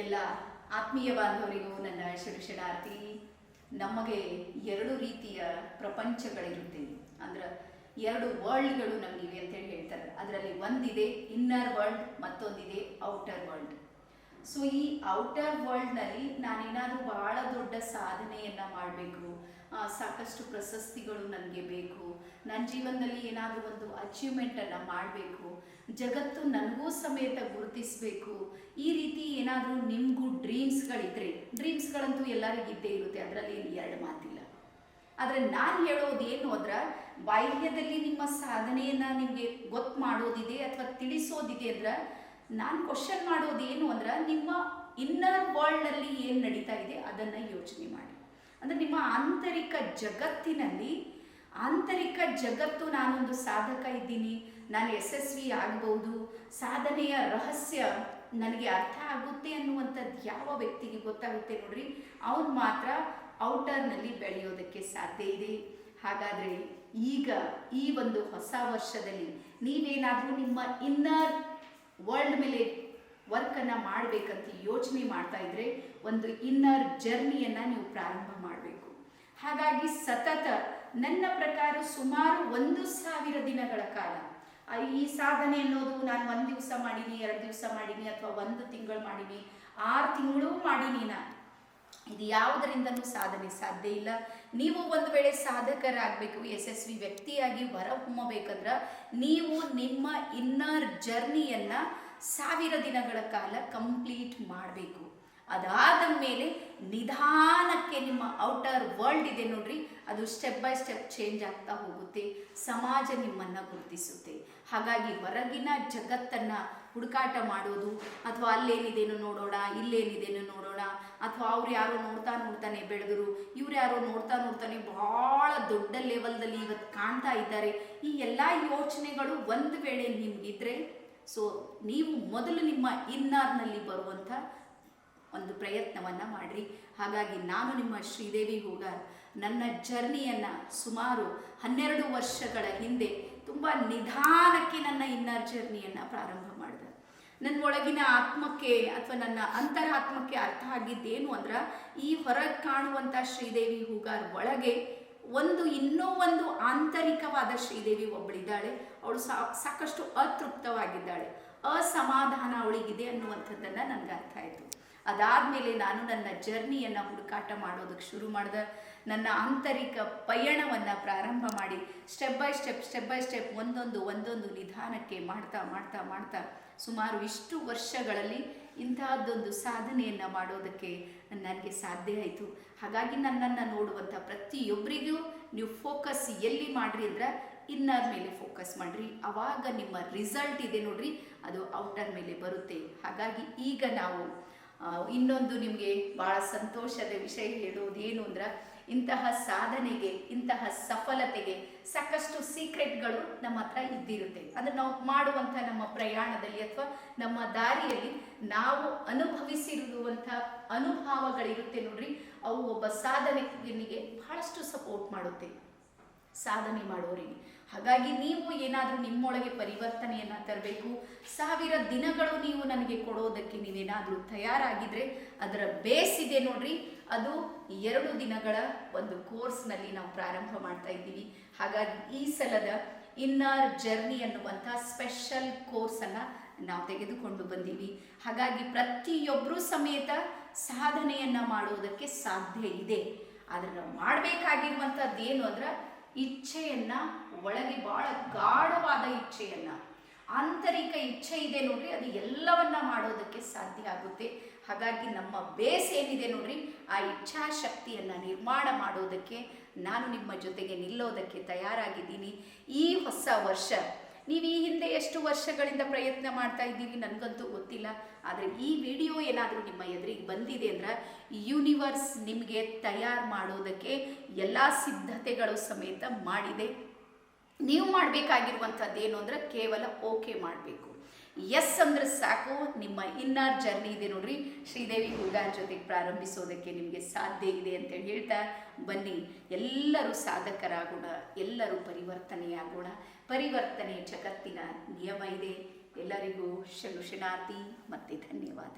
ಎಲ್ಲ ಆತ್ಮೀಯ ಬಾಂಧವರಿಗೂ ನನ್ನ ಶರಣಾರ್ಥಿ. ನಮಗೆ ಎರಡು ರೀತಿಯ ಪ್ರಪಂಚಗಳಿರುತ್ತೆ, ಅಂದ್ರೆ ಎರಡು ವರ್ಲ್ಡ್ಗಳು ನಮಗಿವೆ ಅಂತೇಳಿ ಹೇಳ್ತಾರೆ. ಅದರಲ್ಲಿ ಒಂದಿದೆ ಇನ್ನರ್ ವರ್ಲ್ಡ್, ಮತ್ತೊಂದಿದೆ ಔಟರ್ ವರ್ಲ್ಡ್. ಸೊ ಈ ಔಟರ್ ವರ್ಲ್ಡ್ನಲ್ಲಿ ನಾನೇನಾದರೂ ಭಾಳ ದೊಡ್ಡ ಸಾಧನೆಯನ್ನು ಮಾಡಬೇಕು, ಸಾಕಷ್ಟು ಪ್ರಶಸ್ತಿಗಳು ನನಗೆ ಬೇಕು, ನನ್ನ ಜೀವನದಲ್ಲಿ ಏನಾದರೂ ಒಂದು ಅಚೀವ್ಮೆಂಟನ್ನು ಮಾಡಬೇಕು, ಜಗತ್ತು ನನಗೂ ಸಮೇತ ಗುರುತಿಸಬೇಕು, ಈ ರೀತಿ ಏನಾದರೂ ನಿಮಗೂ ಡ್ರೀಮ್ಸ್ಗಳಿದ್ರೆ, ಡ್ರೀಮ್ಸ್ಗಳಂತೂ ಎಲ್ಲರಿಗೂ ಇದ್ದೇ ಇರುತ್ತೆ, ಅದರಲ್ಲಿ ಎರಡು ಮಾತಿಲ್ಲ. ಆದರೆ ನಾನು ಹೇಳೋದು ಏನು ಅಂದ್ರೆ, ಬಾಹ್ಯದಲ್ಲಿ ನಿಮ್ಮ ಸಾಧನೆಯನ್ನು ನಿಮಗೆ ಗೊತ್ತು ಮಾಡೋದಿದೆ ಅಥವಾ ತಿಳಿಸೋದಿದೆ ಅಂದ್ರೆ, ನಾನು ಕ್ವಶನ್ ಮಾಡೋದು ಏನು ಅಂದ್ರೆ, ನಿಮ್ಮ ಇನ್ನರ್ ವರ್ಲ್ಡ್ನಲ್ಲಿ ಏನು ನಡೀತಾ ಇದೆ ಅದನ್ನು ಯೋಚನೆ ಮಾಡಿ. ಅಂದರೆ ನಿಮ್ಮ ಆಂತರಿಕ ಜಗತ್ತಿನಲ್ಲಿ, ಆಂತರಿಕ ಜಗತ್ತು ನಾನೊಂದು ಸಾಧಕ ಇದ್ದೀನಿ, ನಾನು ಯಶಸ್ವಿ ಆಗಬಹುದು, ಸಾಧನೆಯ ರಹಸ್ಯ ನನಗೆ ಅರ್ಥ ಆಗುತ್ತೆ ಅನ್ನುವಂಥದ್ದು ಯಾವ ವ್ಯಕ್ತಿಗೆ ಗೊತ್ತಾಗುತ್ತೆ ನೋಡ್ರಿ, ಅವನು ಮಾತ್ರ ಔಟರ್ನಲ್ಲಿ ಬೆಳೆಯೋದಕ್ಕೆ ಸಾಧ್ಯ ಇದೆ. ಹಾಗಾದರೆ ಈಗ ಈ ಒಂದು ಹೊಸ ವರ್ಷದಲ್ಲಿ ನೀವೇನಾದರೂ ನಿಮ್ಮ ಇನ್ನರ್ ವರ್ಲ್ಡ್ ಮೇಲೆ ವರ್ಕನ್ನು ಮಾಡಬೇಕಂತ ಯೋಚನೆ ಮಾಡ್ತಾ ಇದ್ರೆ, ಒಂದು ಇನ್ನರ್ ಜರ್ನಿಯನ್ನು ನೀವು ಪ್ರಾರಂಭ ಮಾಡಬೇಕು. ಹಾಗಾಗಿ ಸತತ ನನ್ನ ಪ್ರಕಾರ ಸುಮಾರು 1,000 ದಿನಗಳ ಕಾಲ ಈ ಸಾಧನೆ ಅನ್ನೋದು ನಾನು 1 ದಿವಸ ಮಾಡೀನಿ, 2 ದಿವಸ ಮಾಡೀನಿ, ಅಥವಾ 1 ತಿಂಗಳು ಮಾಡೀನಿ, 6 ತಿಂಗಳು ಮಾಡೀನಿ, ಇದು ಯಾವುದರಿಂದನೂ ಸಾಧನೆ ಸಾಧ್ಯ ಇಲ್ಲ. ನೀವು ಒಂದು ವೇಳೆ ಸಾಧಕರಾಗಬೇಕು, ಯಶಸ್ವಿ ವ್ಯಕ್ತಿಯಾಗಿ ಹೊರಹೊಮ್ಮಬೇಕಂದ್ರೆ ನೀವು ನಿಮ್ಮ ಇನ್ನರ್ ಜರ್ನಿಯನ್ನು 1000 ದಿನಗಳ ಕಾಲ ಕಂಪ್ಲೀಟ್ ಮಾಡಬೇಕು. ಅದಾದ ಮೇಲೆ ನಿಧಾನಕ್ಕೆ ನಿಮ್ಮ ಔಟರ್ ವರ್ಲ್ಡ್ ಇದೆ ನೋಡ್ರಿ, ಅದು ಸ್ಟೆಪ್ ಬೈ ಸ್ಟೆಪ್ ಚೇಂಜ್ ಆಗ್ತಾ ಹೋಗುತ್ತೆ, ಸಮಾಜ ನಿಮ್ಮನ್ನು ಗುರುತಿಸುತ್ತೆ. ಹಾಗಾಗಿ ಹೊರಗಿನ ಜಗತ್ತನ್ನು ಹುಡುಕಾಟ ಮಾಡೋದು, ಅಥವಾ ಅಲ್ಲೇನಿದೇನೋ ನೋಡೋಣ, ಇಲ್ಲೇನಿದೇನೋ ನೋಡೋಣ, ಅಥವಾ ಅವ್ರು ಯಾರೋ ನೋಡ್ತಾನೆ ಬೆಳೆದರು, ಇವ್ರು ಯಾರೋ ನೋಡ್ತಾನೆ ಭಾಳ ದೊಡ್ಡ ಲೆವೆಲ್ದಲ್ಲಿ ಇವತ್ತು ಕಾಣ್ತಾ ಇದ್ದಾರೆ, ಈ ಎಲ್ಲ ಯೋಚನೆಗಳು ಒಂದು ವೇಳೆ ನಿಮಗಿದ್ರೆ, ಸೊ ನೀವು ಮೊದಲು ನಿಮ್ಮ ಇನ್ನರ್ನಲ್ಲಿ ಬರುವಂಥ ಒಂದು ಪ್ರಯತ್ನವನ್ನು ಮಾಡಿರಿ. ಹಾಗಾಗಿ ನಾನು ನಿಮ್ಮ ಶ್ರೀದೇವಿ ಹೂಗಾರ್ ನನ್ನ ಜರ್ನಿಯನ್ನು ಸುಮಾರು 12 ವರ್ಷಗಳ ಹಿಂದೆ ತುಂಬ ನಿಧಾನಕ್ಕೆ ನನ್ನ ಇನ್ನರ್ ಜರ್ನಿಯನ್ನು ಪ್ರಾರಂಭ ಮಾಡಿದೆ. ನನ್ನ ಒಳಗಿನ ಆತ್ಮಕ್ಕೆ ಅಥವಾ ನನ್ನ ಅಂತರಾತ್ಮಕ್ಕೆ ಅರ್ಥ ಆಗಿದ್ದೇನು ಅಂದ್ರೆ, ಈ ಹೊರಗೆ ಕಾಣುವಂಥ ಶ್ರೀದೇವಿ ಹೂಗಾರ್ ಒಳಗೆ ಇನ್ನೂ ಒಂದು ಆಂತರಿಕವಾದ ಶ್ರೀದೇವಿ ಒಬ್ಬಳಿದ್ದಾಳೆ. ಅವಳು ಸಾಕಷ್ಟು ಅತೃಪ್ತವಾಗಿದ್ದಾಳೆ, ಅಸಮಾಧಾನ ಅವಳಿಗಿದೆ ಅನ್ನುವಂಥದ್ದನ್ನು ನನಗೆ ಅರ್ಥ ಆಯಿತು. ಅದಾದಮೇಲೆ ನಾನು ನನ್ನ ಜರ್ನಿಯನ್ನು ಹುಡುಕಾಟ ಮಾಡೋದಕ್ಕೆ ಶುರು ಮಾಡಿದೆ. ನನ್ನ ಆಂತರಿಕ ಪಯಣವನ್ನು ಪ್ರಾರಂಭ ಮಾಡಿ ಸ್ಟೆಪ್ ಬೈ ಸ್ಟೆಪ್ ಒಂದೊಂದು ನಿಧಾನಕ್ಕೆ ಮಾಡ್ತಾ ಸುಮಾರು ಇಷ್ಟು ವರ್ಷಗಳಲ್ಲಿ ಇಂತಹದ್ದೊಂದು ಸಾಧನೆಯನ್ನು ಮಾಡೋದಕ್ಕೆ ನನಗೆ ಸಾಧ್ಯ ಆಯಿತು. ಹಾಗಾಗಿ ನನ್ನನ್ನು ನೋಡುವಂಥ ಪ್ರತಿಯೊಬ್ಬರಿಗೂ ನೀವು ಫೋಕಸ್ ಎಲ್ಲಿ ಮಾಡಿರಿ ಅಂದ್ರೆ, ಇನ್ನರ್ ಮೇಲೆ ಫೋಕಸ್ ಮಾಡಿರಿ, ಆವಾಗ ನಿಮ್ಮ ರಿಸಲ್ಟ್ ಇದೆ ನೋಡ್ರಿ, ಅದು ಔಟರ್ ಮೇಲೆ ಬರುತ್ತೆ. ಹಾಗಾಗಿ ಈಗ ನಾವು ಇನ್ನೊಂದು ನಿಮಗೆ ಭಾಳ ಸಂತೋಷದ ವಿಷಯ ಹೇಳೋದೇನು ಅಂದ್ರೆ, ಇಂತಹ ಸಾಧನೆಗೆ, ಇಂತಹ ಸಫಲತೆಗೆ ಸಾಕಷ್ಟು ಸೀಕ್ರೆಟ್ಗಳು ನಮ್ಮ ಹತ್ರ ಇದ್ದಿರುತ್ತೆ. ಅದನ್ನು ನಾವು ಮಾಡುವಂಥ ನಮ್ಮ ಪ್ರಯಾಣದಲ್ಲಿ ಅಥವಾ ನಮ್ಮ ದಾರಿಯಲ್ಲಿ ನಾವು ಅನುಭವಿಸಿರುವಂಥ ಅನುಭವಗಳಿರುತ್ತೆ ನೋಡ್ರಿ, ಅವು ಒಬ್ಬ ಸಾಧನೆಗೆ ಬಹಳಷ್ಟು ಸಪೋರ್ಟ್ ಮಾಡುತ್ತೆ, ಸಾಧನೆ ಮಾಡೋರಿಗೆ. ಹಾಗಾಗಿ ನೀವು ಏನಾದರೂ ನಿಮ್ಮೊಳಗೆ ಪರಿವರ್ತನೆಯನ್ನು ತರಬೇಕು, 1000 ದಿನಗಳು ನೀವು ನನಗೆ ಕೊಡೋದಕ್ಕೆ ನೀವೇನಾದರೂ ತಯಾರಾಗಿದ್ದರೆ, ಅದರ ಬೇಸ್ ಇದೆ ನೋಡ್ರಿ, ಅದು 2 ದಿನಗಳ ಒಂದು ಕೋರ್ಸ್ನಲ್ಲಿ ನಾವು ಪ್ರಾರಂಭ ಮಾಡ್ತಾ ಇದ್ದೀವಿ. ಹಾಗಾಗಿ ಈ ಸಲದ ಇನ್ನರ್ ಜರ್ನಿ ಅನ್ನುವಂಥ ಸ್ಪೆಷಲ್ ಕೋರ್ಸನ್ನು ನಾವು ತೆಗೆದುಕೊಂಡು ಬಂದೀವಿ. ಹಾಗಾಗಿ ಪ್ರತಿಯೊಬ್ಬರೂ ಸಮೇತ ಸಾಧನೆಯನ್ನು ಮಾಡೋದಕ್ಕೆ ಸಾಧ್ಯ ಇದೆ. ಆದರೆ ನಾವು ಮಾಡಬೇಕಾಗಿರುವಂಥದ್ದು ಏನು ಅಂದ್ರೆ, ಇಚ್ಛೆಯನ್ನು, ಒಳಗೆ ಭಾಳ ಗಾಢವಾದ ಇಚ್ಛೆಯನ್ನು, ಆಂತರಿಕ ಇಚ್ಛೆ ಇದೆ ನೋಡ್ರಿ, ಅದು ಎಲ್ಲವನ್ನ ಮಾಡೋದಕ್ಕೆ ಸಾಧ್ಯ ಆಗುತ್ತೆ. ಹಾಗಾಗಿ ನಮ್ಮ ಬೇಸ್ ಏನಿದೆ ನೋಡ್ರಿ, ಆ ಇಚ್ಛಾಶಕ್ತಿಯನ್ನು ನಿರ್ಮಾಣ ಮಾಡೋದಕ್ಕೆ ನಾನು ನಿಮ್ಮ ಜೊತೆಗೆ ನಿಲ್ಲೋದಕ್ಕೆ ತಯಾರಾಗಿದ್ದೀನಿ. ಈ ಹೊಸ ವರ್ಷ, ನೀವು ಈ ಹಿಂದೆ ಎಷ್ಟು ವರ್ಷಗಳಿಂದ ಪ್ರಯತ್ನ ಮಾಡ್ತಾ ಇದ್ದೀವಿ ನನಗಂತೂ ಗೊತ್ತಿಲ್ಲ, ಆದರೆ ಈ ವಿಡಿಯೋ ಏನಾದರೂ ನಿಮ್ಮ ಎದುರಿಗೆ ಬಂದಿದೆ ಅಂದ್ರೆ, ಯೂನಿವರ್ಸ್ ನಿಮಗೆ ತಯಾರು ಮಾಡೋದಕ್ಕೆ ಎಲ್ಲ ಸಿದ್ಧತೆಗಳು ಸಮೇತ ಮಾಡಿದೆ. ನೀವು ಮಾಡಬೇಕಾಗಿರುವಂಥದ್ದು ಏನು ಅಂದ್ರೆ, ಕೇವಲ ಓಕೆ ಮಾಡಬೇಕು. ಎಸ್ ಅಂದ್ರೆ ಸಾಕು, ನಿಮ್ಮ ಇನ್ನರ್ ಜರ್ನಿ ಇದೆ ನೋಡ್ರಿ, ಶ್ರೀದೇವಿ ಹೂಗಾರ್ ಜೊತೆಗೆ ಪ್ರಾರಂಭಿಸೋದಕ್ಕೆ ನಿಮಗೆ ಸಾಧ್ಯ ಇದೆ ಅಂತೇಳಿ ಹೇಳ್ತಾ ಬನ್ನಿ. ಎಲ್ಲರೂ ಸಾಧಕರಾಗೋಣ, ಎಲ್ಲರೂ ಪರಿವರ್ತನೆಯಾಗೋಣ. ಪರಿವರ್ತನೆ ಜಗತ್ತಿನ ನಿಯಮ ಇದೆ. ಎಲ್ಲರಿಗೂ ಶರಣಾರ್ಥಿ ಮತ್ತು ಧನ್ಯವಾದ.